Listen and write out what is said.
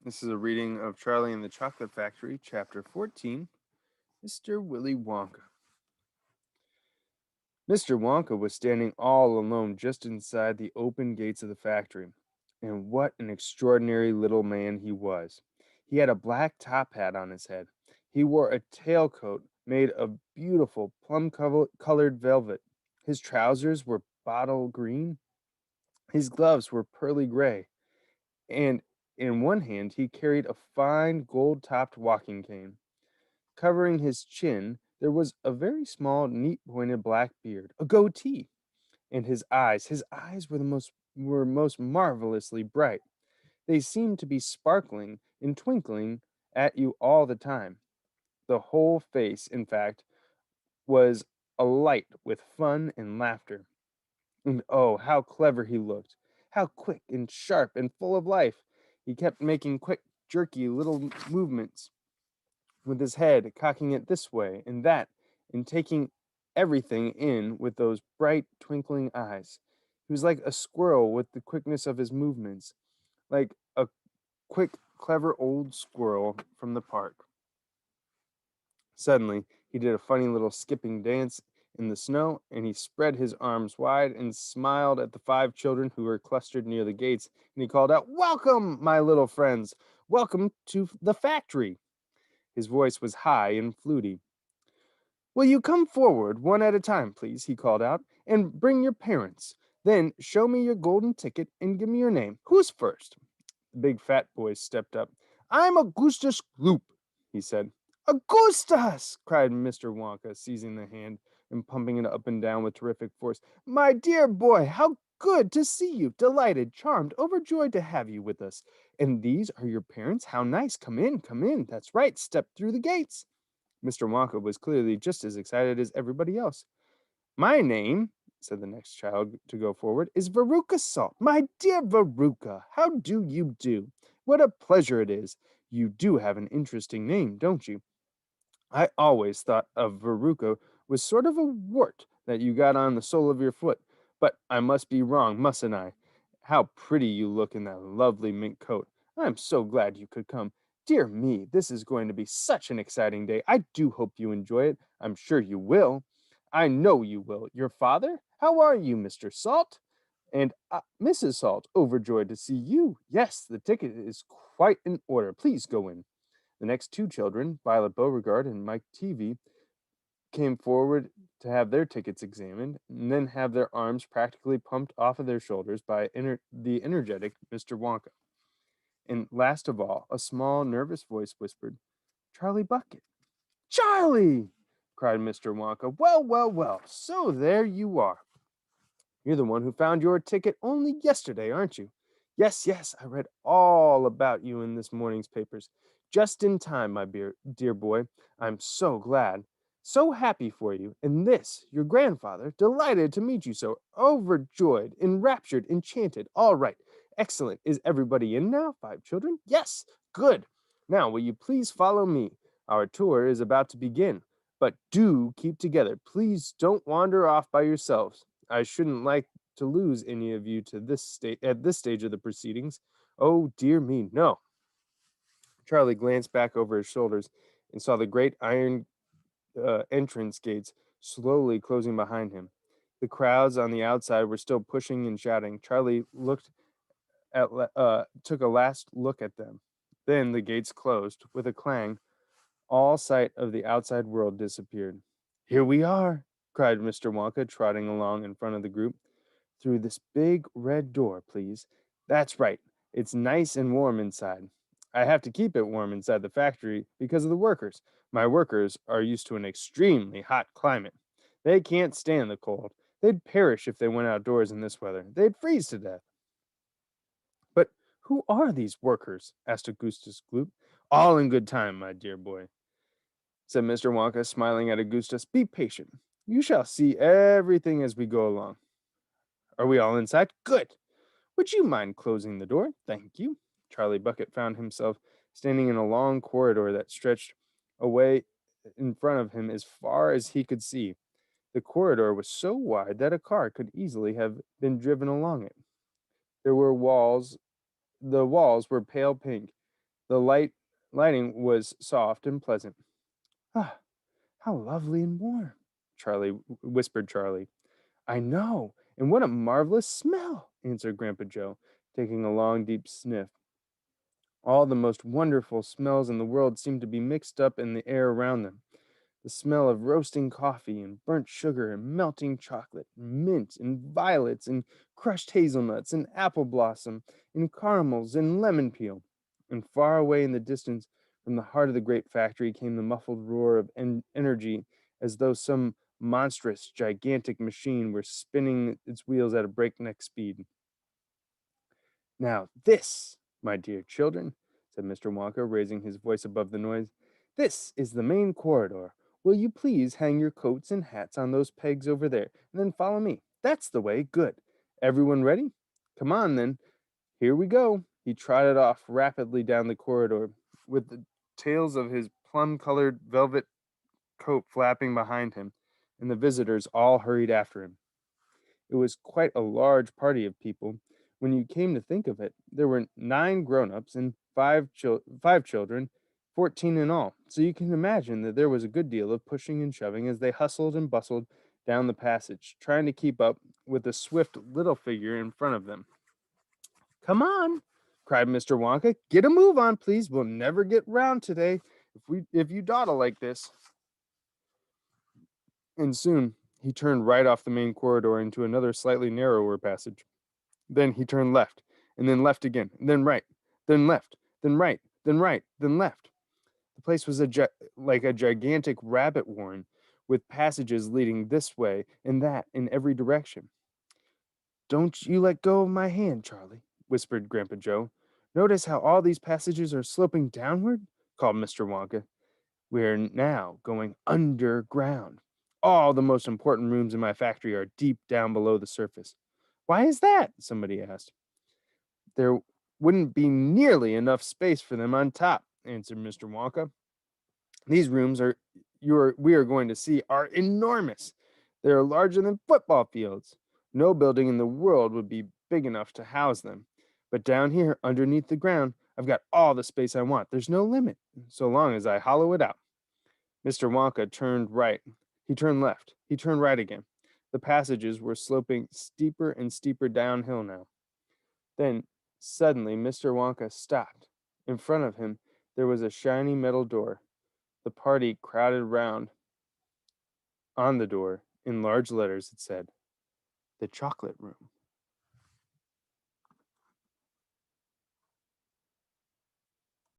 This is a reading of Charlie and the Chocolate Factory, Chapter 14, Mr. Willy Wonka. Mr. Wonka was standing all alone just inside the open gates of the factory. And what an extraordinary little man he was. He had a black top hat on his head. He wore a tailcoat made of beautiful plum-colored velvet. His trousers were bottle green. His gloves were pearly gray. And in one hand he carried a fine gold-topped walking cane. Covering his chin, there was a very small, neat pointed black beard, a goatee, and his eyes were most marvelously bright. They seemed to be sparkling and twinkling at you all the time. The whole face, in fact, was alight with fun and laughter. And oh, how clever he looked! How quick and sharp and full of life! He kept making quick, jerky little movements with his head, cocking it this way and that, and taking everything in with those bright, twinkling eyes. He was like a squirrel with the quickness of his movements, like a quick, clever old squirrel from the park. Suddenly, he did a funny little skipping dance in the snow, and he spread his arms wide and smiled at the 5 children who were clustered near the gates, and he called out, "Welcome, my little friends! Welcome to the factory!" His voice was high and fluty. "Will you come forward one at a time, please?" he called out, "and bring your parents. Then show me your golden ticket and give me your name. Who's first?" The big fat boy stepped up. "I'm Augustus Gloop," he said. "Augustus!" cried Mr. Wonka, seizing the hand and pumping it up and down with terrific force. "My dear boy, how good to see you! Delighted, charmed, overjoyed to have you with us. And these are your parents? How nice! Come in, come in. That's right, step through the gates." Mr. Wonka was clearly just as excited as everybody else. "My name," said the next child to go forward, "is Veruca Salt. My dear Veruca, how do you do? What a pleasure it is. You do have an interesting name, don't you? I always thought of Veruca was sort of a wart that you got on the sole of your foot, but I must be wrong, mustn't I? How pretty you look in that lovely mink coat. I'm so glad you could come. Dear me, this is going to be such an exciting day. I do hope you enjoy it. I'm sure you will. I know you will. Your father? How are you, Mr. Salt? And Mrs. Salt, overjoyed to see you. Yes, the ticket is quite in order. Please go in." The next 2 children, Violet Beauregard and Mike Teavee, came forward to have their tickets examined, and then have their arms practically pumped off of their shoulders by the energetic Mr. Wonka. And last of all, a small, nervous voice whispered, "Charlie Bucket." "Charlie!" cried Mr. Wonka. "Well, well, well, so there you are. You're the one who found your ticket only yesterday, aren't you?" "Yes, yes, I read all about you in this morning's papers. Just in time, my dear boy. I'm so glad. So happy for you. And this, your grandfather, delighted to meet you so, overjoyed, enraptured, enchanted. All right. Excellent. Is everybody in now? 5 children? Yes. Good. Now, will you please follow me? Our tour is about to begin. But do keep together. Please don't wander off by yourselves. I shouldn't like to lose any of you to this state at this stage of the proceedings. Oh dear me, no." Charlie glanced back over his shoulders and saw the great iron entrance gates slowly closing behind him. The crowds on the outside were still pushing and shouting. Charlie took a last look at them. Then the gates closed with a clang. All sight of the outside world disappeared. "Here we are!" cried Mr. Wonka, trotting along in front of the group. "Through this big red door, please. That's right. It's nice and warm inside. I have to keep it warm inside the factory because of the workers. My workers are used to an extremely hot climate. They can't stand the cold. They'd perish if they went outdoors in this weather. They'd freeze to death." "But who are these workers?" asked Augustus Gloop. "All in good time, my dear boy," said Mr. Wonka, smiling at Augustus. "Be patient. You shall see everything as we go along. Are we all inside? Good. Would you mind closing the door? Thank you." Charlie Bucket found himself standing in a long corridor that stretched away in front of him as far as he could see. The corridor was so wide that a car could easily have been driven along it. There were walls The walls were pale pink, The lighting was soft and pleasant. Ah, how lovely and warm, whispered Charlie. I know, and what a marvelous smell, answered Grandpa Joe, taking a long, deep sniff. All the most wonderful smells in the world seemed to be mixed up in the air around them. The smell of roasting coffee and burnt sugar and melting chocolate, and mint and violets and crushed hazelnuts and apple blossom and caramels and lemon peel. And far away in the distance, from the heart of the great factory, came the muffled roar of energy, as though some monstrous, gigantic machine were spinning its wheels at a breakneck speed. Now, this, my dear children, said Mr. Wonka, raising his voice above the noise, this is the main corridor. Will you please hang your coats and hats on those pegs over there, and then follow me? That's the way. Good. Everyone ready? Come on, then. Here we go. He trotted off rapidly down the corridor, with the tails of his plum colored velvet coat flapping behind him, and the visitors all hurried after him. It was quite a large party of people. When you came to think of it, there were 9 grown-ups and five children, 14 in all. So you can imagine that there was a good deal of pushing and shoving as they hustled and bustled down the passage, trying to keep up with the swift little figure in front of them. Come on, cried Mr. Wonka. Get a move on, please. We'll never get round today if you dawdle like this. And soon he turned right off the main corridor into another slightly narrower passage. Then he turned left, and then left again, and then right, then left, then right, then right, then left. The place was like a gigantic rabbit warren, with passages leading this way and that in every direction. Don't you let go of my hand, Charlie, whispered Grandpa Joe. Notice how all these passages are sloping downward, called Mr. Wonka. We are now going underground. All the most important rooms in my factory are deep down below the surface. Why is that? Somebody asked. There wouldn't be nearly enough space for them on top, answered Mr. Wonka. These rooms we are going to see are enormous. They are larger than football fields. No building in the world would be big enough to house them. But down here, underneath the ground, I've got all the space I want. There's no limit, so long as I hollow it out. Mr. Wonka turned right. He turned left. He turned right again. The passages were sloping steeper and steeper downhill now. Then, suddenly, Mr. Wonka stopped. In front of him, there was a shiny metal door. The party crowded round. On the door, in large letters, it said, The Chocolate Room.